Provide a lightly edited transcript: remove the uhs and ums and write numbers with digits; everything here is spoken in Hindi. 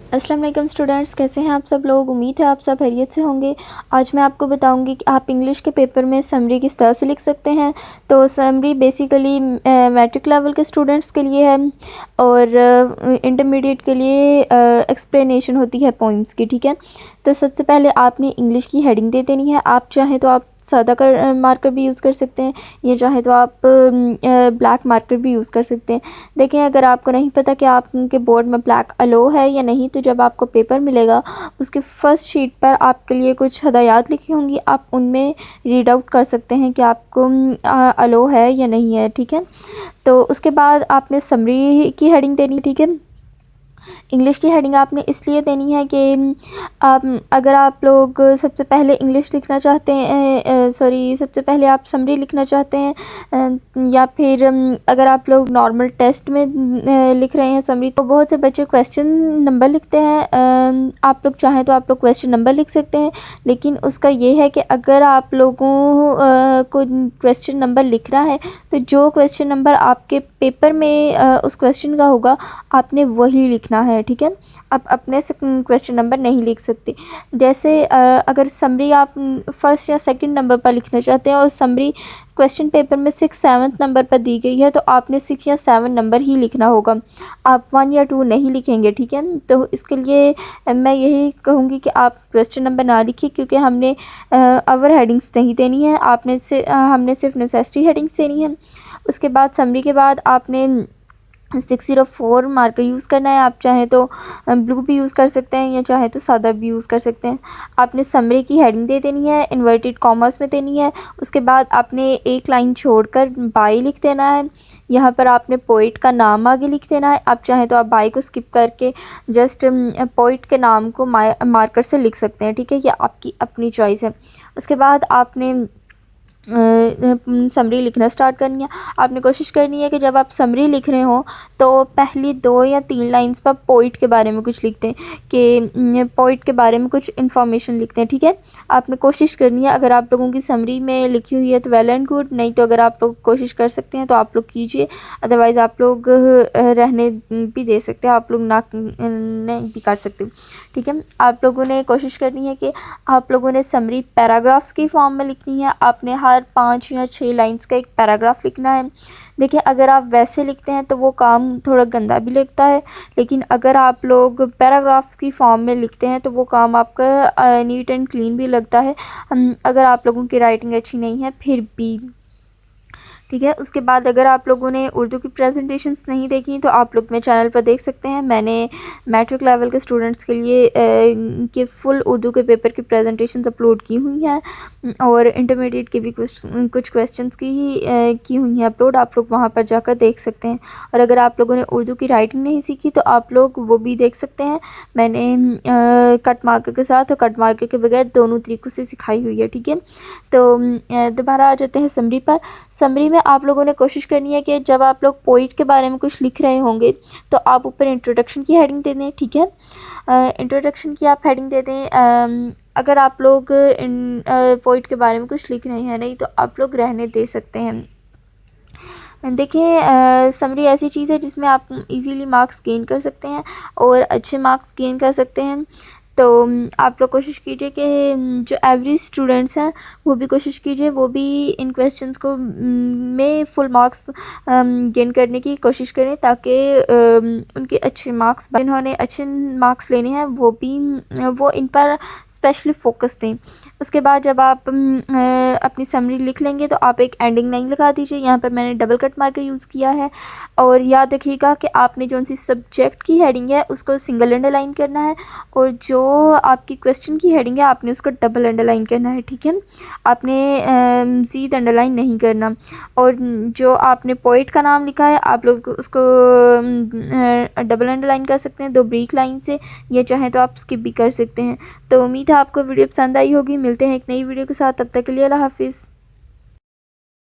अस्सलाम वालेकुम स्टूडेंट्स, कैसे हैं आप सब लोग। उम्मीद है आप सब खैरियत से होंगे। आज मैं आपको बताऊंगी कि आप इंग्लिश के पेपर में समरी किस तरह से लिख सकते हैं। तो समरी बेसिकली मैट्रिक लेवल के स्टूडेंट्स के लिए है और इंटरमीडिएट के लिए एक्सप्लेनेशन होती है पॉइंट्स की। ठीक है, तो सबसे पहले आपने इंग्लिश की हेडिंग दे देनी है। आप चाहें तो आप सादा मार्कर भी यूज़ कर सकते हैं, या चाहे तो आप ब्लैक मार्कर भी यूज़ कर सकते हैं। देखें, अगर आपको नहीं पता कि आपके बोर्ड में ब्लैक अलो है या नहीं, तो जब आपको पेपर मिलेगा उसके फर्स्ट शीट पर आपके लिए कुछ हदायत लिखी होंगी, आप उनमें रीड आउट कर सकते हैं कि आपको अलो है या नहीं है। ठीक है, तो उसके बाद आपने समरी की हेडिंग देनी। ठीक है, इंग्लिश की हेडिंग आपने इसलिए देनी है कि आप अगर आप लोग सबसे पहले इंग्लिश लिखना चाहते हैं, सबसे पहले आप समरी लिखना चाहते हैं, या फिर अगर आप लोग नॉर्मल टेस्ट में लिख रहे हैं समरी, तो बहुत से बच्चे क्वेश्चन नंबर लिखते हैं। आप लोग चाहें तो आप लोग क्वेश्चन नंबर लिख सकते हैं, लेकिन उसका ये है कि अगर आप लोगों को क्वेश्चन नंबर लिखना है तो जो क्वेश्चन नंबर आपके पेपर में उस क्वेश्चन का होगा आपने वही लिखना है। ठीक है, आप अपने से क्वेश्चन नंबर नहीं लिख सकते। जैसे अगर समरी आप फर्स्ट या सेकंड नंबर पर लिखना चाहते हैं और समरी क्वेश्चन पेपर में 6-7 नंबर पर दी गई है, तो आपने 6 या 7 नंबर ही लिखना होगा, आप 1 या 2 नहीं लिखेंगे। ठीक है, तो इसके लिए मैं यही कहूँगी कि आप क्वेश्चन नंबर ना लिखिए, क्योंकि हमने अवर हेडिंग्स नहीं देनी है, हमने सिर्फ नेसेसिटी हेडिंग्स देनी है। उसके बाद समरी के बाद आपने 604 मार्कर यूज़ करना है। आप चाहें तो ब्लू भी यूज़ कर सकते हैं, या चाहे तो सादा भी यूज़ कर सकते हैं। आपने समरी की हेडिंग दे देनी है, इन्वर्टेड कॉमर्स में देनी है। उसके बाद आपने एक लाइन छोड़कर बाय लिख देना है। यहाँ पर आपने पोइट का नाम आगे लिख देना है। आप चाहें तो आप बाय को स्किप करके जस्ट पोइट के नाम को मार्कर से लिख सकते हैं। ठीक है, ये आपकी अपनी चॉइस है। उसके बाद आपने समरी लिखना स्टार्ट करनी है। आपने कोशिश करनी है कि जब आप समरी लिख रहे हो तो पहली 2 या 3 लाइंस पर पोइट के बारे में कुछ लिखते हैं, कि पोइट के बारे में कुछ इन्फॉर्मेशन लिखते हैं। ठीक है, आपने कोशिश करनी है, अगर आप लोगों की समरी में लिखी हुई है तो वेल एंड गुड, नहीं तो अगर आप लोग कोशिश कर सकते हैं तो आप लोग कीजिए, अदरवाइज़ आप लोग रहने भी दे सकते हैं, आप लोग ना नहीं भी कर सकते। ठीक है, आप लोगों ने कोशिश करनी है कि आप लोगों ने समरी पैराग्राफ्स की फॉर्म में लिखनी है। आपने हर 5 या 6 लाइंस का एक पैराग्राफ लिखना है। देखिए, अगर आप वैसे लिखते हैं तो वो काम थोड़ा गंदा भी लगता है, लेकिन अगर आप लोग पैराग्राफ्स की फॉर्म में लिखते हैं तो वो काम आपका नीट एंड क्लीन भी लगता है, अगर आप लोगों की राइटिंग अच्छी नहीं है फिर भी। ठीक है, उसके बाद अगर आप लोगों ने उर्दू की प्रेजेंटेशंस नहीं देखी तो आप लोग मेरे चैनल पर देख सकते हैं। मैंने मैट्रिक लेवल के स्टूडेंट्स के लिए के फुल उर्दू के पेपर की प्रेजेंटेशंस अपलोड की हुई हैं, और इंटरमीडिएट के भी कुछ क्वेश्चंस की हुई हैं अपलोड, आप लोग वहां पर जाकर देख सकते हैं। और अगर आप लोगों ने उर्दू की राइटिंग नहीं सीखी तो आप लोग वो भी देख सकते हैं। मैंने कट मार्कर के साथ और कट मार्कर के बगैर दोनों तरीक़ों से सिखाई हुई है। ठीक है, तो दोबारा आ जाते हैं समरी पर। समरी में आप लोगों ने कोशिश करनी है कि जब आप लोग पोइट के बारे में कुछ लिख रहे होंगे तो आप ऊपर इंट्रोडक्शन की हेडिंग दे दें। ठीक है, इंट्रोडक्शन की आप हेडिंग दे दें। अगर आप लोग पोइट के बारे में कुछ लिख रहे हैं नहीं तो आप लोग रहने दे सकते हैं। देखिए, समरी ऐसी चीज़ है जिसमें आप इजीली मार्क्स गेन कर सकते हैं और अच्छे मार्क्स गेन कर सकते हैं। तो आप लोग कोशिश कीजिए कि जो एवरेज स्टूडेंट्स हैं वो भी कोशिश कीजिए, वो भी इन क्वेश्चंस को में फुल मार्क्स गेन करने की कोशिश करें, ताकि उनके अच्छे मार्क्स, जिन्होंने अच्छे मार्क्स लेने हैं वो इन पर स्पेशली फोकस दें। उसके बाद जब आप अपनी समरी लिख लेंगे तो आप एक एंडिंग लाइन लगा दीजिए। यहाँ पर मैंने डबल कट मार्कर यूज़ किया है, और याद रखिएगा कि आपने जो सी सब्जेक्ट की हेडिंग है उसको सिंगल अंडरलाइन करना है, और जो आपकी क्वेश्चन की हेडिंग है आपने उसको डबल अंडरलाइन करना है। ठीक है, आपने ज़ीद अंडरलाइन नहीं करना। और जो आपने पोइट का नाम लिखा है आप लोग उसको डबल अंडरलाइन कर सकते हैं 2 ब्रेक लाइन से, या चाहे तो आप स्किप भी कर सकते हैं। तो उम्मीद है आपको वीडियो पसंद आई होगी। मिलते हैं एक नई वीडियो के साथ, तब तक के लिए अल्लाह हाफिज़।